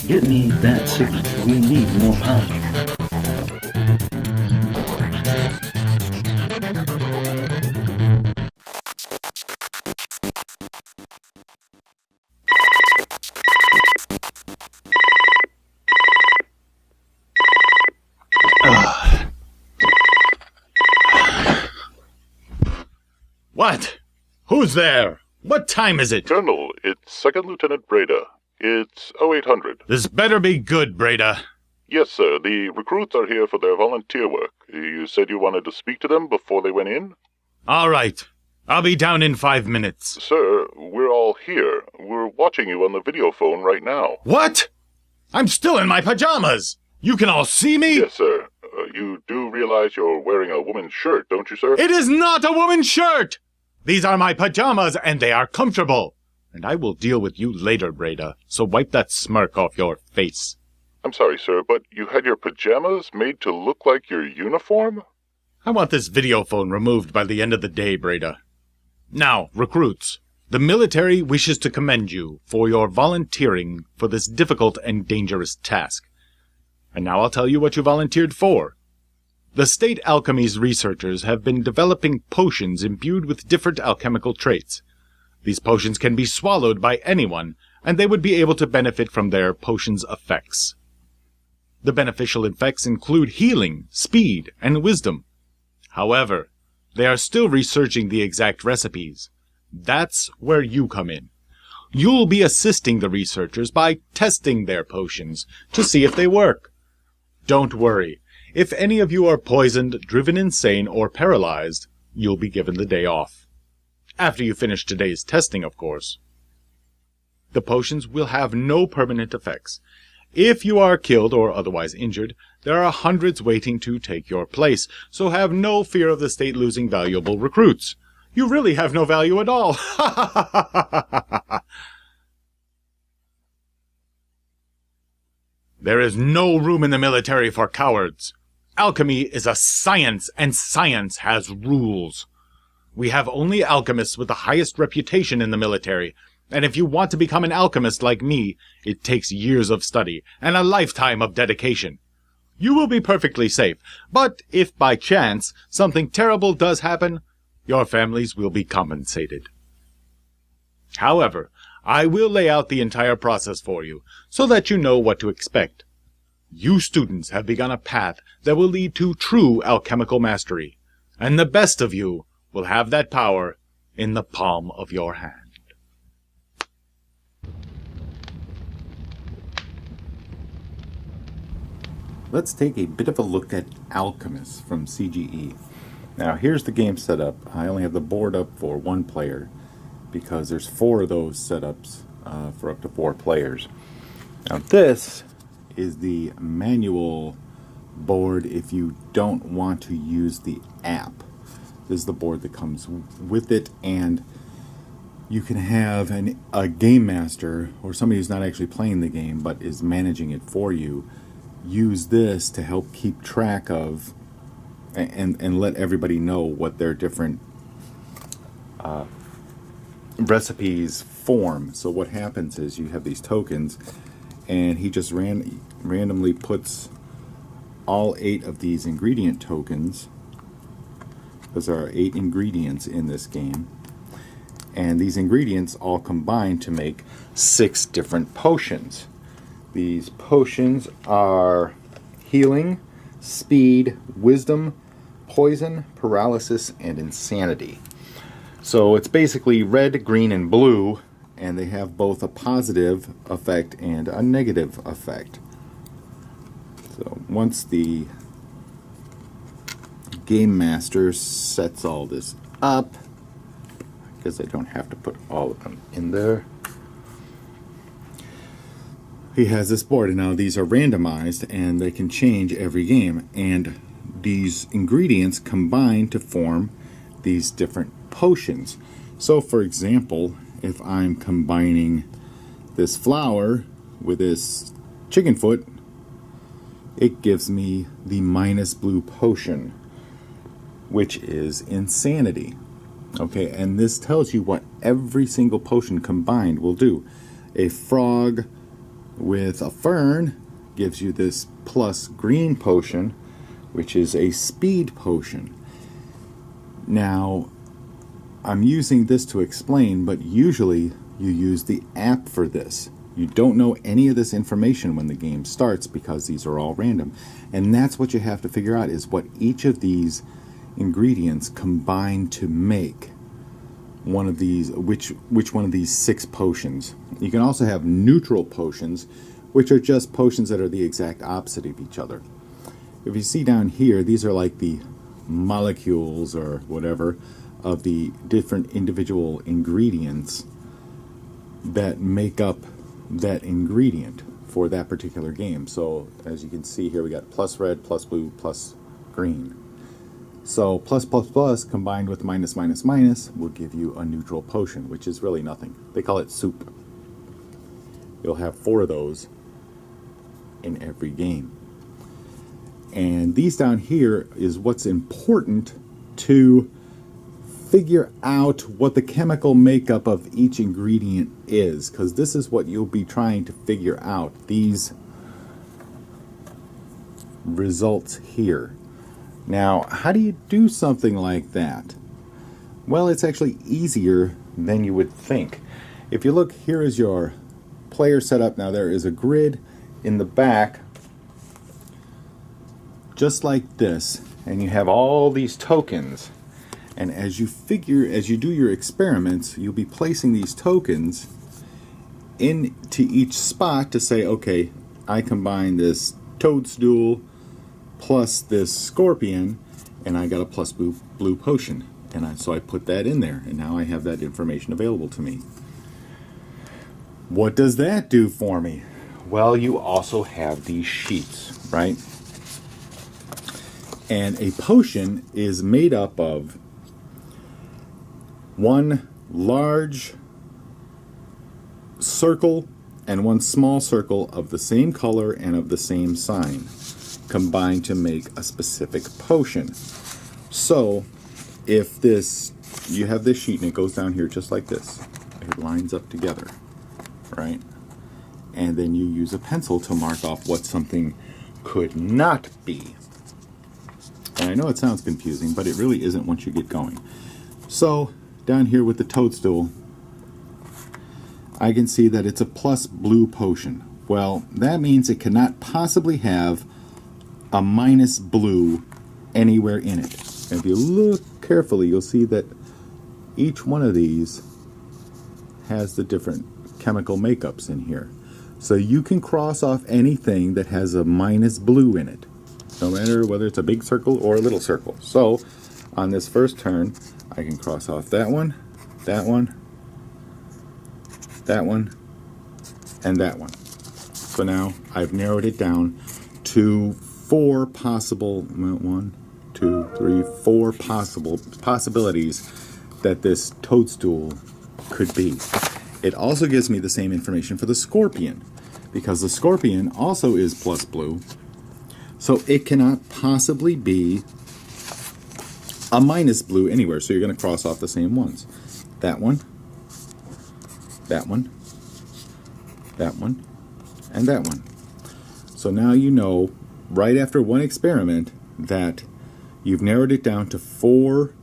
Get me that signal. We need more power. What? Who's there? What time is it? Colonel, it's Second Lieutenant Breda. It's 0800. This better be good, Breda. Yes, sir. The recruits are here for their volunteer work. You said you wanted to speak to them before they went in? All right. I'll be down in 5 minutes. Sir, we're all here. We're watching you on the video phone right now. What? I'm still in my pajamas. You can all see me? Yes, sir. You do realize you're wearing a woman's shirt, don't you, sir? It is not a woman's shirt! These are my pajamas, and they are comfortable. And I will deal with you later, Breda, so wipe that smirk off your face. I'm sorry, sir, but you had your pajamas made to look like your uniform? I want this video phone removed by the end of the day, Breda. Now, recruits, the military wishes to commend you for your volunteering for this difficult and dangerous task. And now I'll tell you what you volunteered for. The state alchemies researchers have been developing potions imbued with different alchemical traits. These potions can be swallowed by anyone, and they would be able to benefit from their potion's effects. The beneficial effects include healing, speed, and wisdom. However, they are still researching the exact recipes. That's where you come in. You'll be assisting the researchers by testing their potions to see if they work. Don't worry. If any of you are poisoned, driven insane, or paralyzed, you'll be given the day off. After you finish today's testing, of course. The potions will have no permanent effects. If you are killed or otherwise injured, there are hundreds waiting to take your place, so have no fear of the state losing valuable recruits. You really have no value at all. There is no room in the military for cowards. Alchemy is a science, and science has rules. We have only alchemists with the highest reputation in the military, and if you want to become an alchemist like me, it takes years of study and a lifetime of dedication. You will be perfectly safe, but if by chance something terrible does happen, your families will be compensated. However, I will lay out the entire process for you, so that you know what to expect. You students have begun a path that will lead to true alchemical mastery, and the best of you will have that power in the palm of your hand. Let's take a bit of a look at Alchemist from CGE. Now here's the game setup. I only have the board up for one player because there's 4 of those setups for up to 4 players. Now this is the manual board if you don't want to use the app. This is the board that comes with it, and you can have a game master or somebody who's not actually playing the game but is managing it for you use this to help keep track of and let everybody know what their different recipes form. So what happens is you have these tokens, and he just randomly puts all 8 of these ingredient tokens, because there are 8 ingredients in this game, and these ingredients all combine to make 6 different potions. These potions are healing, speed, wisdom, poison, paralysis, and insanity. So it's basically red, green, and blue, and they have both a positive effect and a negative effect. So once the game master sets all this up, because I don't have to put all of them in there, he has this board, and now these are randomized and they can change every game, and these ingredients combine to form these different potions. So for example, if I'm combining this flour with this chicken foot, it gives me the minus blue potion, which is insanity. Okay, and this tells you what every single potion combined will do. A frog with a fern gives you this plus green potion, which is a speed potion. Now, I'm using this to explain, but usually you use the app for this. You don't know any of this information when the game starts because these are all random. And that's what you have to figure out, is what each of these ingredients combine to make one of these, which one of these 6 potions. You can also have neutral potions, which are just potions that are the exact opposite of each other. If you see down here, these are like the molecules or whatever of the different individual ingredients that make up that ingredient for that particular game. So as you can see here, we got plus red, plus blue, plus green. So plus plus plus combined with minus minus minus will give you a neutral potion, which is really nothing. They call it soup. You'll have 4 of those in every game. And these down here is what's important to figure out what the chemical makeup of each ingredient is, because this is what you'll be trying to figure out, these results here. Now, how do you do something like that? Well, it's actually easier than you would think. If you look, here is your player setup. Now there is a grid in the back just like this, and you have all these tokens. And as you do your experiments, you'll be placing these tokens into each spot to say, okay, I combine this toadstool plus this scorpion, and I got a plus blue potion. And so I put that in there, and now I have that information available to me. What does that do for me? Well, you also have these sheets, right? And a potion is made up of one large circle and one small circle of the same color and of the same sign, combined to make a specific potion. So if you have this sheet and it goes down here just like this, it lines up together, right? And then you use a pencil to mark off what something could not be. And I know it sounds confusing, but it really isn't once you get going. So down here with the toadstool, I can see that it's a plus blue potion. Well, that means it cannot possibly have a minus blue anywhere in it. And if you look carefully, you'll see that each one of these has the different chemical makeups in here. So you can cross off anything that has a minus blue in it, no matter whether it's a big circle or a little circle. So on this first turn, I can cross off that one, that one, that one, and that one. So now I've narrowed it down to 4 possible, 1, 2, 3, 4 possibilities that this toadstool could be. It also gives me the same information for the scorpion, because the scorpion also is plus blue, so it cannot possibly be a minus blue anywhere. So you're going to cross off the same ones. That one, that one, that one, and that one. So now you know, right after one experiment, that you've narrowed it down to 4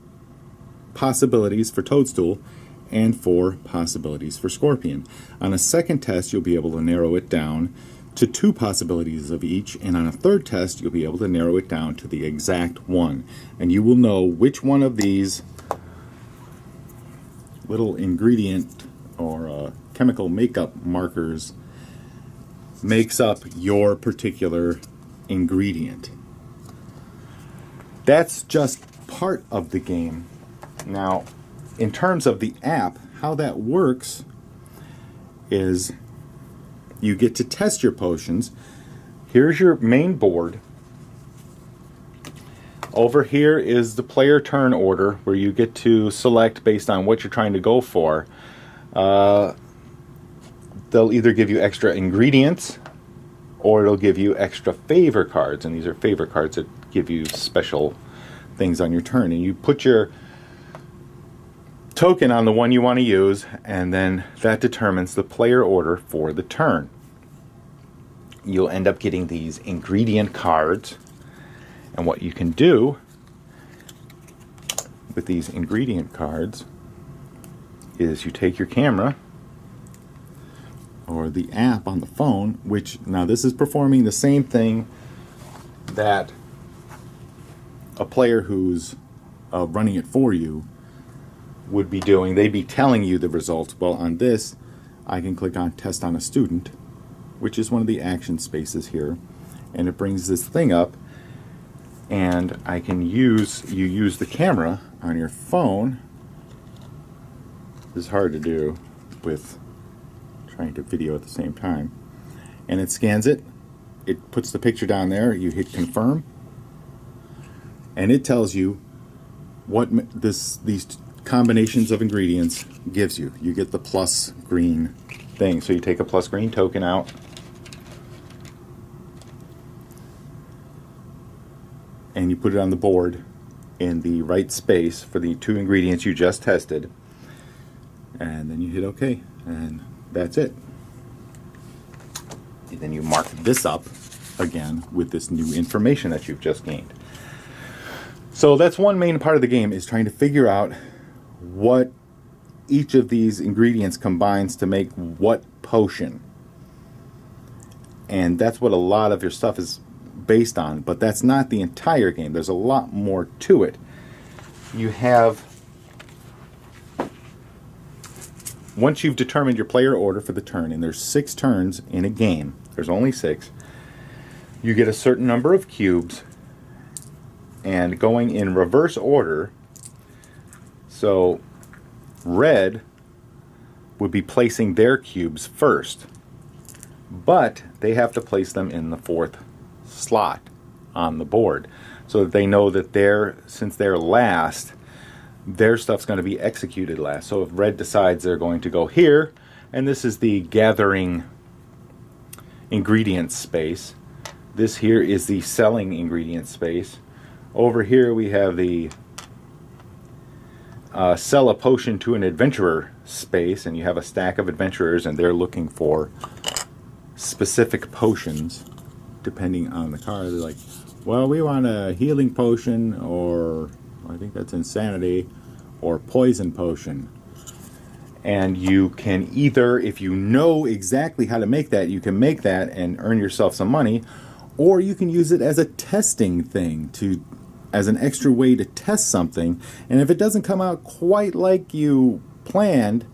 possibilities for toadstool and 4 possibilities for scorpion. On a second test, you'll be able to narrow it down to 2 possibilities of each, and on a third test, you'll be able to narrow it down to the exact one. And you will know which one of these little ingredient or chemical makeup markers makes up your particular ingredient. That's just part of the game. Now, in terms of the app, how that works is you get to test your potions. Here's your main board. Over here is the player turn order, where you get to select based on what you're trying to go for. They'll either give you extra ingredients, or it'll give you extra favor cards, and these are favor cards that give you special things on your turn. And you put your token on the one you want to use, and then that determines the player order for the turn. you'll end up getting these ingredient cards. And what you can do with these ingredient cards is you take your camera or the app on the phone, which now this is performing the same thing that a player who's running it for you would be doing. They'd be telling you the results. Well, on this, I can click on Test on a Student, which is one of the action spaces here, and it brings this thing up, and I can use the camera on your phone. This is hard to do with trying to video at the same time. And it scans it. It puts the picture down there. You hit confirm, and it tells you what these combinations of ingredients gives you. You get the plus green thing. So you take a plus green token out, and you put it on the board in the right space for the 2 ingredients you just tested, and then you hit OK, and that's it. And then you mark this up again with this new information that you've just gained. So that's one main part of the game, is trying to figure out what each of these ingredients combines to make what potion. And that's what a lot of your stuff is based on, but that's not the entire game. There's a lot more to it. You have, once you've determined your player order for the turn, and there's 6 turns in a game, there's only 6, you get a certain number of cubes, and going in reverse order, so red would be placing their cubes first, but they have to place them in the 4th slot on the board, so that they know that since they're last, their stuff's going to be executed last. So if red decides they're going to go here, and this is the gathering ingredient space, this here is the selling ingredient space. Over here we have the sell a potion to an adventurer space, and you have a stack of adventurers, and they're looking for specific potions depending on the card. They're like, well, we want a healing potion, or I think that's insanity, or poison potion. And you can either, if you know exactly how to make that, you can make that and earn yourself some money, or you can use it as a testing thing, as an extra way to test something. And if it doesn't come out quite like you planned,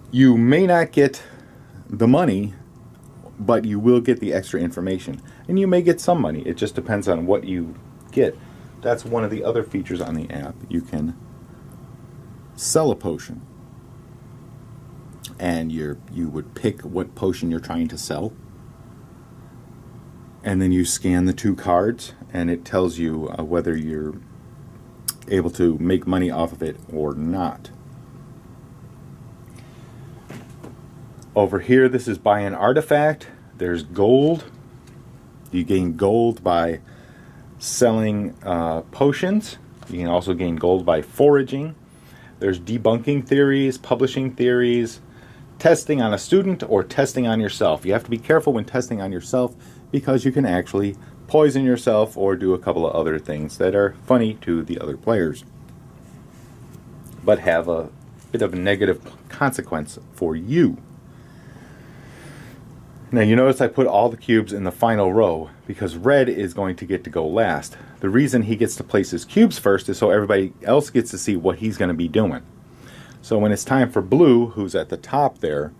you may not get the money, but you will get the extra information. And you may get some money. It just depends on what you get. That's one of the other features on the app. You can sell a potion, and you would pick what potion you're trying to sell, and then you scan the 2 cards, and it tells you whether you're able to make money off of it or not. Over here, this is buy an artifact. There's gold. You gain gold by selling potions. You can also gain gold by foraging. There's debunking theories, publishing theories, testing on a student, or testing on yourself. You have to be careful when testing on yourself, because you can actually poison yourself or do a couple of other things that are funny to the other players, but have a bit of a negative consequence for you. Now you notice I put all the cubes in the final row because red is going to get to go last. The reason he gets to place his cubes first is so everybody else gets to see what he's going to be doing. So when it's time for blue, who's at the top there,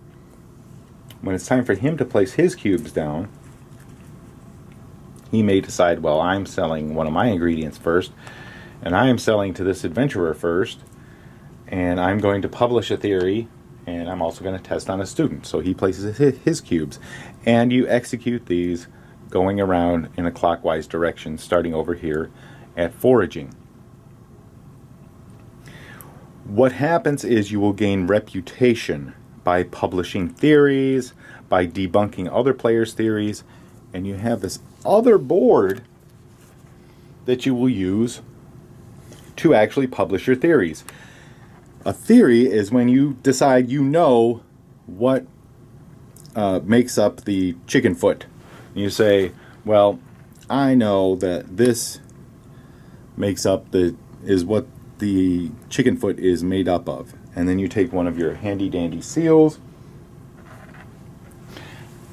when it's time for him to place his cubes down, he may decide, well, I'm selling one of my ingredients first, and I am selling to this adventurer first, and I'm going to publish a theory, and I'm also going to test on a student. So he places his cubes, and you execute these going around in a clockwise direction, starting over here at foraging. What happens is you will gain reputation by publishing theories, by debunking other players' theories, and you have this other board that you will use to actually publish your theories. A theory is when you decide you know what makes up the chicken foot. You say, well, I know that this makes up is what the chicken foot is made up of. And then you take one of your handy dandy seals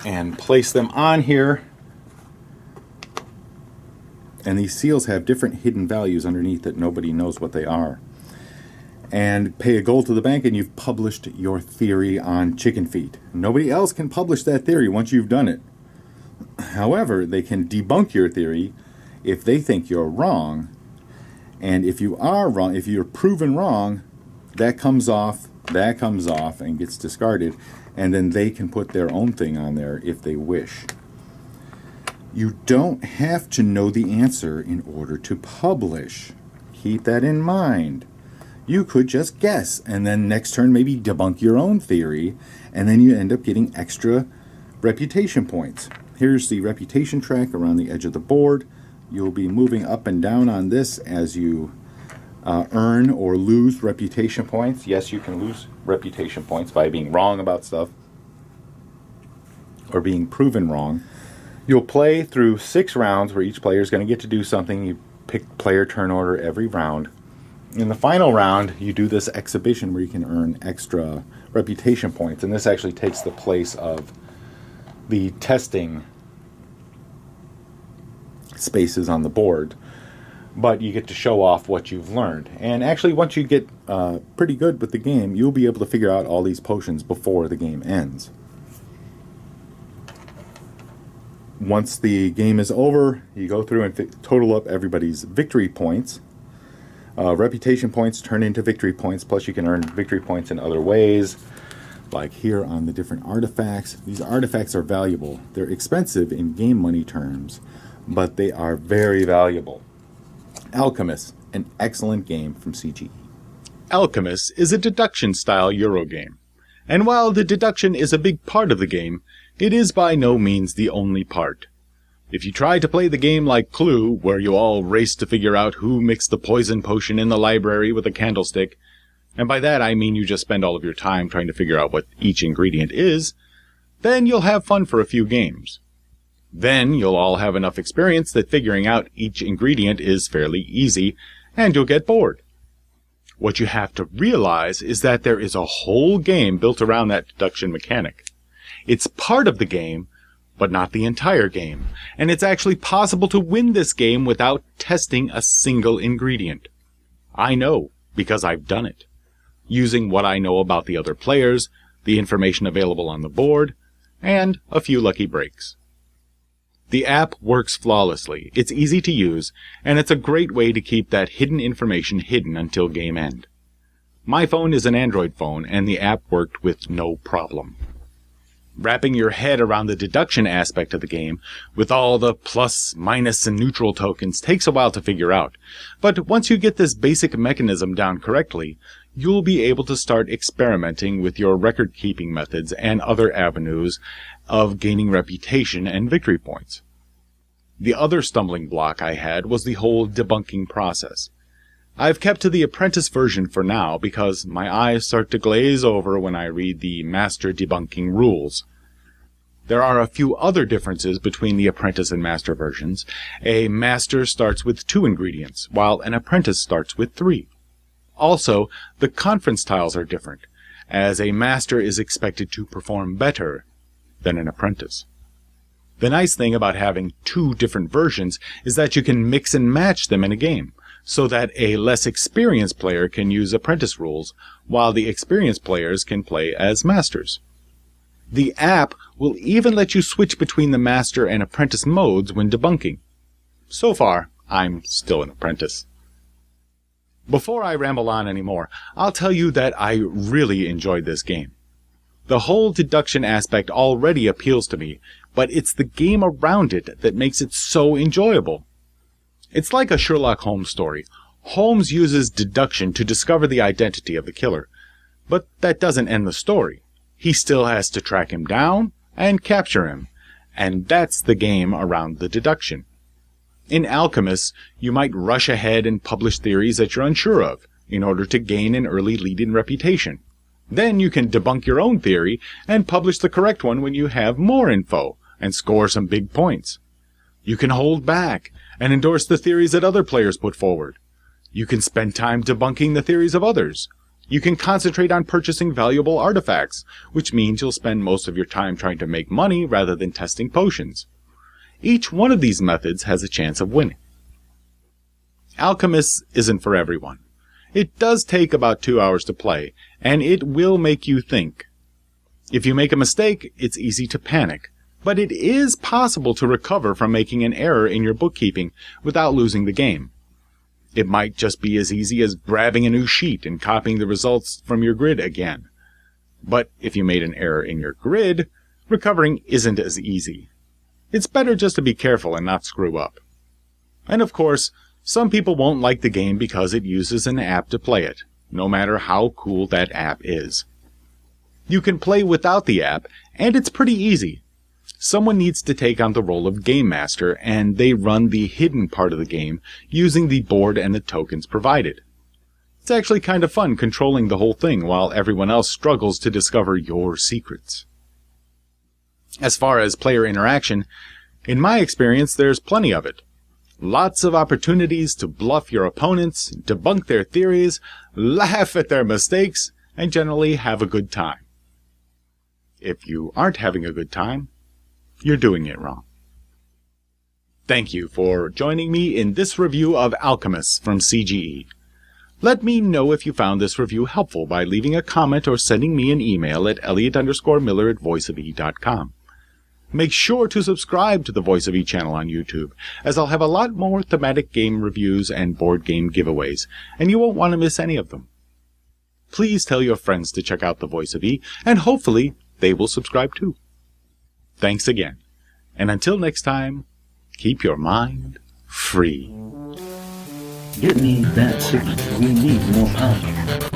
and place them on here. And these seals have different hidden values underneath that nobody knows what they are. And pay a gold to the bank and you've published your theory on chicken feet. Nobody else can publish that theory once you've done it. However, they can debunk your theory if they think you're wrong. And if you are wrong, if you're proven wrong, that comes off and gets discarded. And then they can put their own thing on there if they wish. You don't have to know the answer in order to publish. Keep that in mind. You could just guess, and then next turn maybe debunk your own theory, and then you end up getting extra reputation points. Here's the reputation track around the edge of the board. You'll be moving up and down on this as you earn or lose reputation points. Yes, you can lose reputation points by being wrong about stuff or being proven wrong. You'll play through 6 rounds where each player is going to get to do something. You pick player turn order every round. In the final round, you do this exhibition where you can earn extra reputation points, and this actually takes the place of the testing spaces on the board. But you get to show off what you've learned. And actually, once you get pretty good with the game, you'll be able to figure out all these potions before the game ends. Once the game is over, you go through and total up everybody's victory points. Reputation points turn into victory points, plus you can earn victory points in other ways, like here on the different artifacts. These artifacts are valuable. They're expensive in game money terms, but they are very valuable. Alchemist, an excellent game from CGE. Alchemist is a deduction-style Eurogame, and while the deduction is a big part of the game, it is by no means the only part. If you try to play the game like Clue, where you all race to figure out who mixed the poison potion in the library with a candlestick, and by that I mean you just spend all of your time trying to figure out what each ingredient is, then you'll have fun for a few games. Then you'll all have enough experience that figuring out each ingredient is fairly easy, and you'll get bored. What you have to realize is that there is a whole game built around that deduction mechanic. It's part of the game, but not the entire game, and it's actually possible to win this game without testing a single ingredient. I know, because I've done it, using what I know about the other players, the information available on the board, and a few lucky breaks. The app works flawlessly, it's easy to use, and it's a great way to keep that hidden information hidden until game end. My phone is an Android phone, and the app worked with no problem. Wrapping your head around the deduction aspect of the game, with all the plus, minus, and neutral tokens, takes a while to figure out, but once you get this basic mechanism down correctly, you'll be able to start experimenting with your record-keeping methods and other avenues of gaining reputation and victory points. The other stumbling block I had was the whole debunking process. I've kept to the apprentice version for now because my eyes start to glaze over when I read the master debunking rules. There are a few other differences between the apprentice and master versions. A master starts with 2 ingredients, while an apprentice starts with 3. Also, the conference tiles are different, as a master is expected to perform better than an apprentice. The nice thing about having 2 different versions is that you can mix and match them in a game, so that a less experienced player can use apprentice rules, while the experienced players can play as masters. The app will even let you switch between the master and apprentice modes when debunking. So far, I'm still an apprentice. Before I ramble on anymore, I'll tell you that I really enjoyed this game. The whole deduction aspect already appeals to me, but it's the game around it that makes it so enjoyable. It's like a Sherlock Holmes story. Holmes uses deduction to discover the identity of the killer, but that doesn't end the story. He still has to track him down and capture him, and that's the game around the deduction. In Alchemist, you might rush ahead and publish theories that you're unsure of, in order to gain an early lead-in reputation. Then you can debunk your own theory and publish the correct one when you have more info and score some big points. You can hold back and endorse the theories that other players put forward. You can spend time debunking the theories of others. You can concentrate on purchasing valuable artifacts, which means you'll spend most of your time trying to make money rather than testing potions. Each one of these methods has a chance of winning. Alchemists isn't for everyone. It does take about 2 hours to play, and it will make you think. If you make a mistake, it's easy to panic, but it is possible to recover from making an error in your bookkeeping without losing the game. It might just be as easy as grabbing a new sheet and copying the results from your grid again. But if you made an error in your grid, recovering isn't as easy. It's better just to be careful and not screw up. And of course, some people won't like the game because it uses an app to play it, no matter how cool that app is. You can play without the app, and it's pretty easy. Someone needs to take on the role of Game Master, and they run the hidden part of the game using the board and the tokens provided. It's actually kind of fun controlling the whole thing while everyone else struggles to discover your secrets. As far as player interaction, in my experience there's plenty of it. Lots of opportunities to bluff your opponents, debunk their theories, laugh at their mistakes, and generally have a good time. If you aren't having a good time, you're doing it wrong. Thank you for joining me in this review of Alchemists from CGE. Let me know if you found this review helpful by leaving a comment or sending me an email at elliot_miller@voiceofe.com. Make sure to subscribe to the Voice of E channel on YouTube, as I'll have a lot more thematic game reviews and board game giveaways, and you won't want to miss any of them. Please tell your friends to check out the Voice of E, and hopefully they will subscribe too. Thanks again, and until next time, keep your mind free. Get me that 6. We need more pounds.